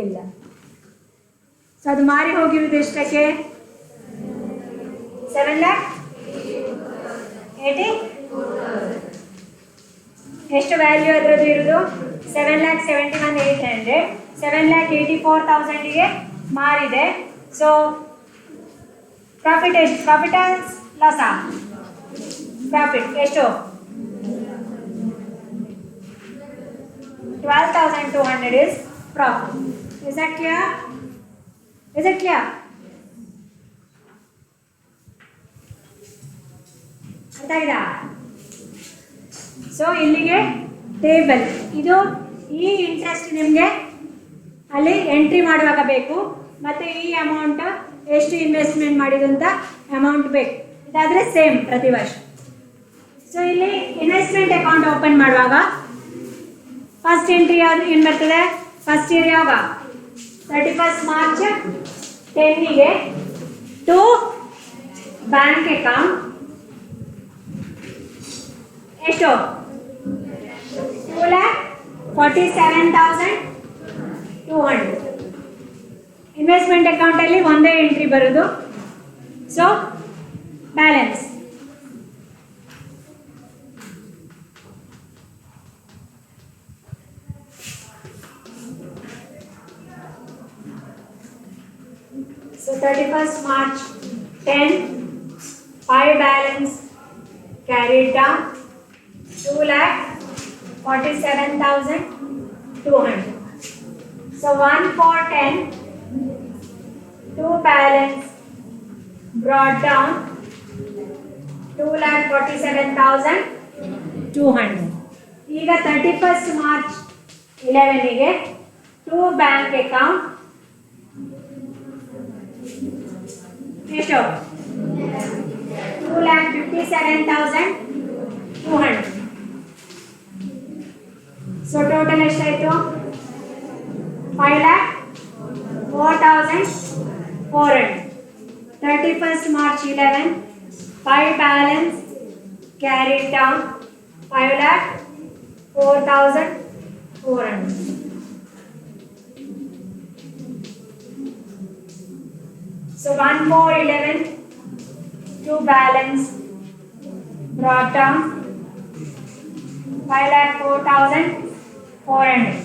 ಇಲ್ಲ. ಸೊ ಅದು ಮಾರಿ ಹೋಗಿರೋದು ಎಷ್ಟಕ್ಕೆ? 7,80,000. ಎಷ್ಟು ವ್ಯಾಲ್ಯೂ ಅದರದ್ದು ಇರೋದು? 7,71,800. 7,84,000ಗೆ ಮಾರಿದೆ. ಸೊ ಪ್ರಾಫಿಟ್ ಎಷ್ಟು? Profit Lassa? ಪ್ರಾಫಿಟ್ ಎಷ್ಟು? 12,200 is profit. Is that clear? Is it clear? ಗೊತ್ತಾಯ್ತಾ? ಸೊ ಇಲ್ಲಿಗೆ ಟೇಬಲ್ ಇದು ಈ ಇಂಟ್ರೆಸ್ಟ್ ನಿಮಗೆ ಅಲ್ಲಿ ಎಂಟ್ರಿ ಮಾಡುವಾಗ ಬೇಕು, ಮತ್ತು ಈ ಅಮೌಂಟ್ ಎಷ್ಟು ಇನ್ವೆಸ್ಟ್ಮೆಂಟ್ ಮಾಡಿದ್ದು ಅಂತ ಅಮೌಂಟ್ ಬೇಕು. ಇದಾದರೆ ಸೇಮ್ ಪ್ರತಿ ವರ್ಷ. ಸೊ ಇಲ್ಲಿ ಇನ್ವೆಸ್ಟ್ಮೆಂಟ್ ಅಕೌಂಟ್ ಓಪನ್ ಮಾಡುವಾಗ ಫಸ್ಟ್ ಎಂಟ್ರಿ ಯಾವುದು ಏನು ಬರ್ತದೆ? ಫಸ್ಟ್ ಇಯರ್ ಯಾವಾಗ? 31st March 10ಗೆ ಟು ಬ್ಯಾಂಕ್ ಅಕೌಂಟ್ ಎಷ್ಟು? 2,47,200. ಇನ್ವೆಸ್ಟ್ಮೆಂಟ್ ಅಕೌಂಟಲ್ಲಿ ಒಂದೇ ಎಂಟ್ರಿ ಬರೋದು. So balance So 31st March 10, 5 balance carried down 2,47,200. So 1 for 10, 2 balance brought down 2,47,200. ಈಗ 31st March 11ಗೆ 2 ಬ್ಯಾಂಕ್ ಅಕೌಂಟ್ ಎಷ್ಟು? 2,57,200. ಸೊ ಟೋಟಲ್ ಎಷ್ಟಾಯಿತು? 5,04,400. 31st March 11, 5 balance carried down 5,04,400. So 1 for 11, 2 balance brought down 5,04,400.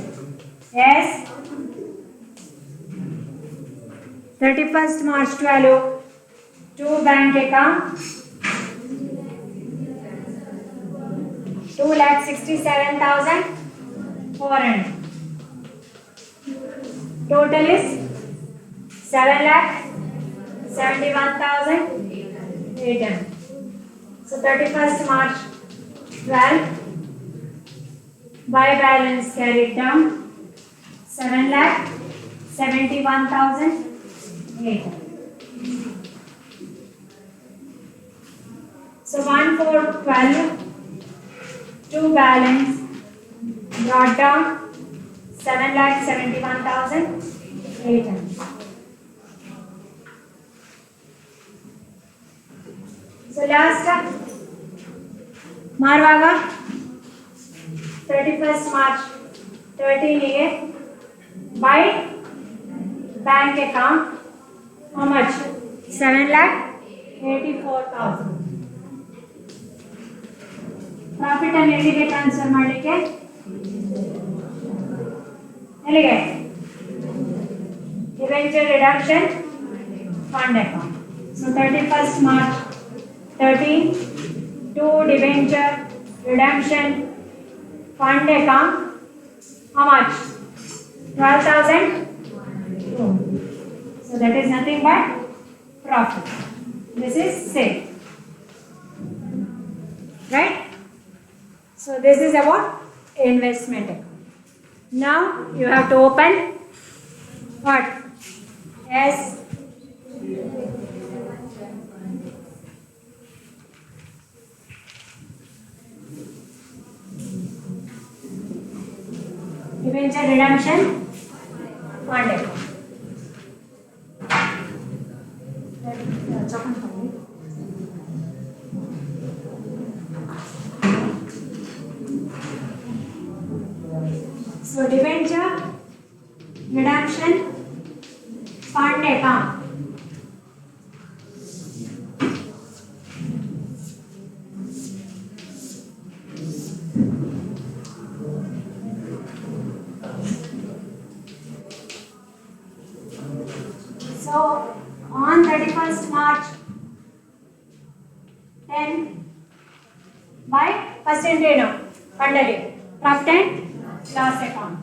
Yes. 31st March 12, 2 bank account 2,67,400. Total is 7,71,800. So 31st March 12, buy balance carried down 7,71,800. So 1 for 12, 2 balance brought down 7,71,800. So last ಮಾರುವಾಗ 31st March 13ಗೆ by bank account how much? 7,84,000. Profit ಅನ್ನು ಎಲ್ಲಿಗೆ transfer ಮಾಡಲಿಕ್ಕೆ? ಎಲ್ಲಿಗೆ? Debenture reduction fund account. So 31st March 13, 2 debenture redemption fund account how much? 12,000. So that is nothing but profit. This is sale, right? So this is about investment account. Now you have to open what? Yes. Debenture redemption fund account. So debenture redemption fund account. So on 31st March 10 by first entry now funded profit and loss account.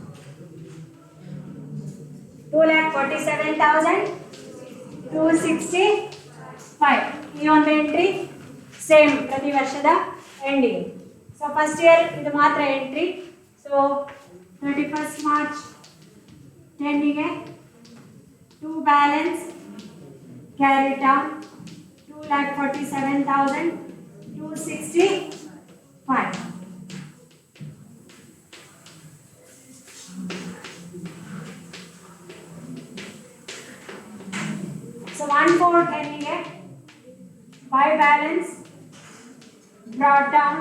2,47,265. ಈ ಒಂದು entry same ಪ್ರತಿ ವರ್ಷದ ಎಂಡಿಗೆ. So first year ಇದು ಮಾತ್ರ entry. So 31st March 10ಗೆ 2 balance carried down 2,47,265. So 1,410ಗೆ by balance brought down.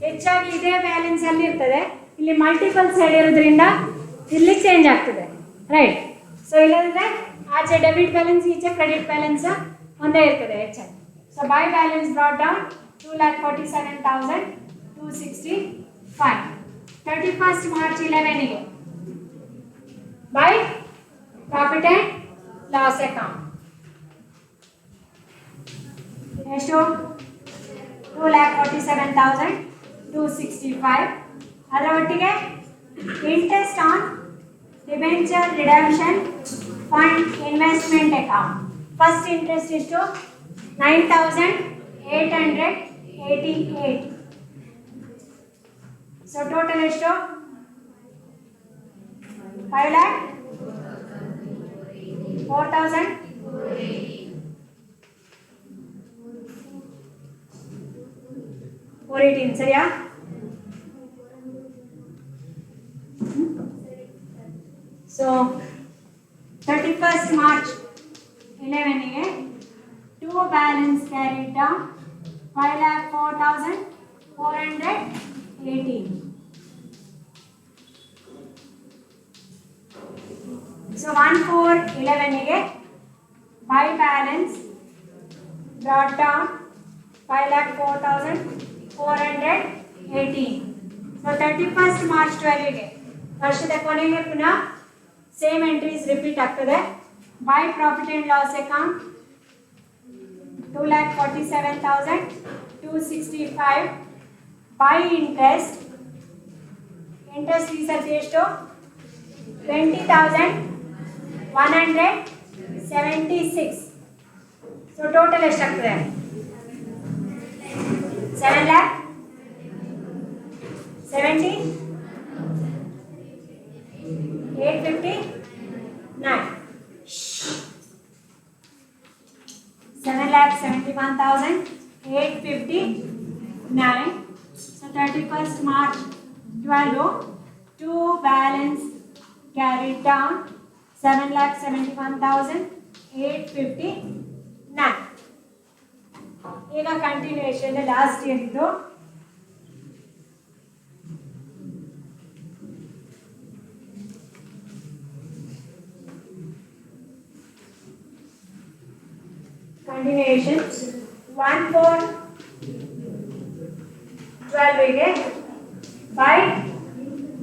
ಹೆಚ್ಚಾಗಿ ಇದೇ balance ಅಲ್ಲಿ ಇರ್ತದೆ, ಇಲ್ಲಿ ಮಲ್ಟಿಪಲ್ ಸೈಡ್ ಇರೋದ್ರಿಂದ ಇಲ್ಲಿ ಚೇಂಜ್ ಆಗ್ತದೆ, ರೈಟ್. ಸೊ ಇಲ್ಲಂದ್ರೆ ಆಚೆ ಡೆಬಿಟ್ ಬ್ಯಾಲೆನ್ಸ್, ಈಚೆ ಕ್ರೆಡಿಟ್ ಬ್ಯಾಲೆನ್ಸ್ ಒಂದೇ ಇರ್ತದೆ ಹೆಚ್ಚಾಗಿ. So by balance brought down 2,47,265. 31st March 11ಗೆ by profit and loss account ಎಷ್ಟು 2,47,265. ಅದರ ಒಟ್ಟಿಗೆ interest on debenture redemption fund investment account. First interest ಎಷ್ಟು 9,888. ಸೊ ಟೋಟಲ್ ಎಷ್ಟು 5,04,418 ಸರಿಯಾ? ಸೊ 31st March 11ಗೆ 2 ಬ್ಯಾಲೆನ್ಸ್ ಕ್ಯಾರಿಡ್ ಡೌನ್ 5,04,418. ಸೊ 1,411ಗೆ by balance brought down 5,04,418. So 31st March 12ಗೆ ವರ್ಷದ ಕೊನೆಗೆ ಪುನಃ ಸೇಮ್ ಎಂಟ್ರೀಸ್ ರಿಪೀಟ್ ಆಗ್ತದೆ. By profit and loss account 2,47,265. By interest ಈ ಸರ್ತಿ ಎಷ್ಟು 20,176. ಸೊ ಟೋಟಲ್ ಎಷ್ಟಾಗ್ತದೆ 7,70,859. 7,71,859. So 31st March 12, 2 balance carried down 7,71,859. ಈಗ ಕಂಟಿನ್ಯೂಯೇಷನ್ ಲಾಸ್ಟ್ ಇಯರ್ ಇದು continuation 1,412 by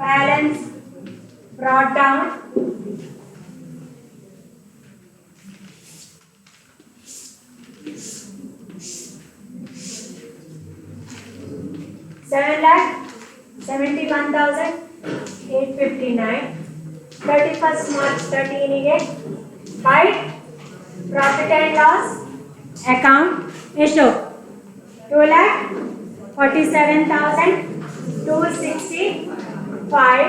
balance brought down 7,71,859. 31st March 13 by profit and loss account ಎಷ್ಟು 2,47,265.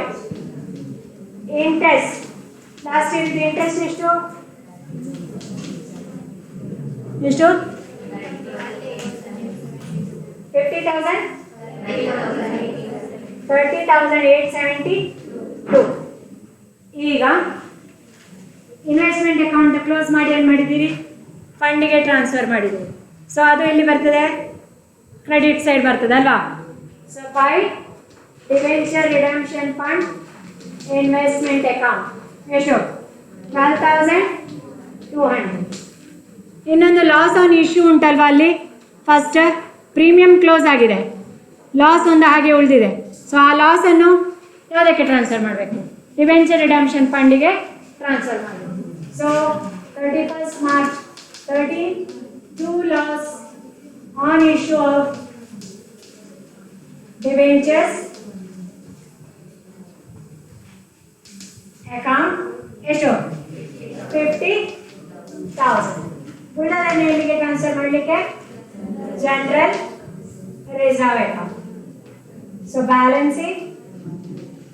Interest last year interest ಎಷ್ಟು 50,000 30,872. ಈಗ investment account close ಮಾಡಿ ಏನು ಮಾಡಿದ್ದೀರಿ, ಫಂಡಿಗೆ ಟ್ರಾನ್ಸ್ಫರ್ ಮಾಡಿದ್ದೀರಿ. ಸೊ ಅದು ಎಲ್ಲಿ ಬರ್ತದೆ, ಕ್ರೆಡಿಟ್ ಸೈಡ್ ಬರ್ತದೆ ಅಲ್ವಾ. So by debenture redemption fund investment account ಎಷ್ಟು 12,200. ಇನ್ನೊಂದು ಲಾಸ್ ಆನ್ ಇಶ್ಯೂ ಉಂಟಲ್ವಾ, ಅಲ್ಲಿ ಫಸ್ಟ್ ಪ್ರೀಮಿಯಂ ಕ್ಲೋಸ್ ಆಗಿದೆ, ಲಾಸ್ ಒಂದು ಹಾಗೆ ಉಳಿದಿದೆ. ಸೊ ಆ ಲಾಸನ್ನು ಯಾವುದಕ್ಕೆ ಟ್ರಾನ್ಸ್ಫರ್ ಮಾಡಬೇಕು, ಡಿಬೆಂಚರ್ ರಿಡಂಪ್ಷನ್ ಫಂಡಿಗೆ ಟ್ರಾನ್ಸ್ಫರ್ ಮಾಡಬೇಕು. So 31st March 13, 2 loss on issue of debentures account ಎಷ್ಟು 50,000. ಉಳಿದನ್ನು ಎಲ್ಲಿಗೆ ಟ್ರಾನ್ಸ್ಫರ್ ಮಾಡಲಿಕ್ಕೆ general reserve account. So balancing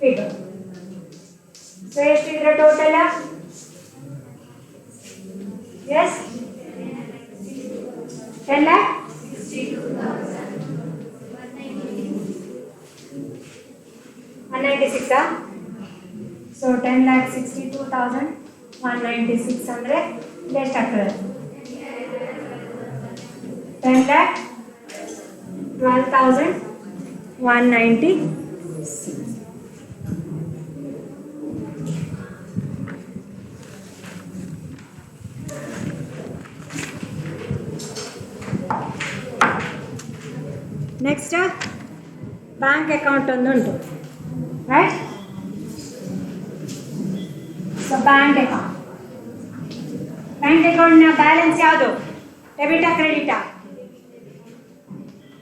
figure. So ಎಷ್ಟಿದ್ರೆ ಟೋಟಲ್? Yes 10 lakh 196. So 10,62,196 ಅಂದ್ರೆ ಎಷ್ಟು ಆಗ್ತದೆ? 10,12,196. ನೆಕ್ಸ್ಟ್ ಬ್ಯಾಂಕ್ ಅಕೌಂಟ್ ಒಂದು ಉಂಟು, ರೈಟ್? ಸೊ ಬ್ಯಾಂಕ್ ಅಕೌಂಟ್ನ ಬ್ಯಾಲೆನ್ಸ್ ಯಾವುದು? ಡೆಬಿಟಾ ಕ್ರೆಡಿಟಾ?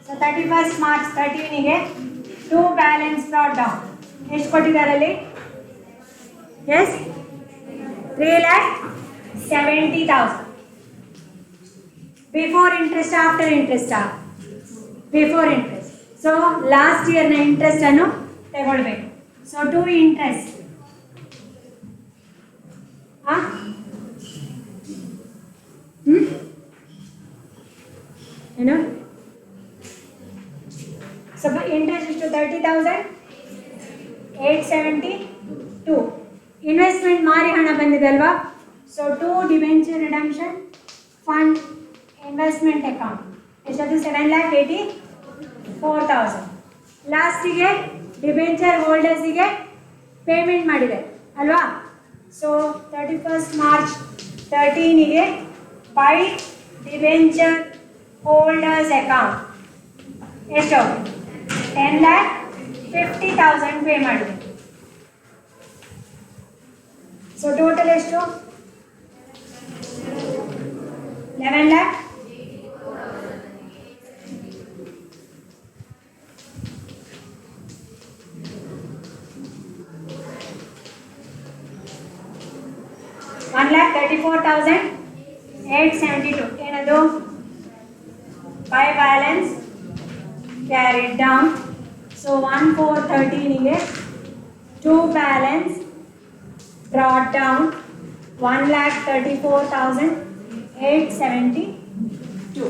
ಸೊ 31st March 13ಗೆ 2 ಬ್ಯಾಲೆನ್ಸ್ ಬ್ರಾಟ್ ಡೌನ್. ಎಷ್ಟು ಕೊಟ್ಟಿದ್ದಾರೆ ಅಲ್ಲಿ? ಎಸ್ 3,70,000. ಬಿಫೋರ್ ಇಂಟ್ರೆಸ್ಟ್ ಆಫ್ಟರ್ ಇಂಟ್ರೆಸ್ಟಾ? Before interest. ಸೊ ಲಾಸ್ಟ್ ಇಯರ್ನ ಇಂಟ್ರೆಸ್ಟ್ ಅನ್ನು ತಗೊಳ್ಬೇಕು. ಸೊ ಟು ಇಂಟ್ರೆಸ್ಟ್ ಏನು? ಸ್ವಲ್ಪ ಇಂಟ್ರೆಸ್ಟ್ ಇಷ್ಟು 30,872. ಇನ್ವೆಸ್ಟ್ಮೆಂಟ್ ಮಾರಿ ಹಣ ಬಂದಿದೆ ಅಲ್ವಾ? So to debenture redemption fund investment account ಎಷ್ಟದು? 7,84,000. ಲಾಸ್ಟಿಗೆ ಡಿಬೆಂಚರ್ ಹೋಲ್ಡರ್ಸಿಗೆ ಪೇಮೆಂಟ್ ಮಾಡಿದೆ ಅಲ್ವಾ? ಸೊ 31st March 13ಗೆ ಬೈ ಡಿಬೆಂಚರ್ ಹೋಲ್ಡರ್ಸ್ ಅಕೌಂಟ್ ಎಷ್ಟು? 10,50,000 ಪೇ ಮಾಡಿದೆ. ಸೊ ಟೋಟಲ್ ಎಷ್ಟು? 11 lakh 1,34,872. ಏನದು? By balance carried down. So 1,413ಗೆ 2 ಬ್ಯಾಲೆನ್ಸ್ ಬ್ರಾಟ್ ಡೌನ್ 1,34,872.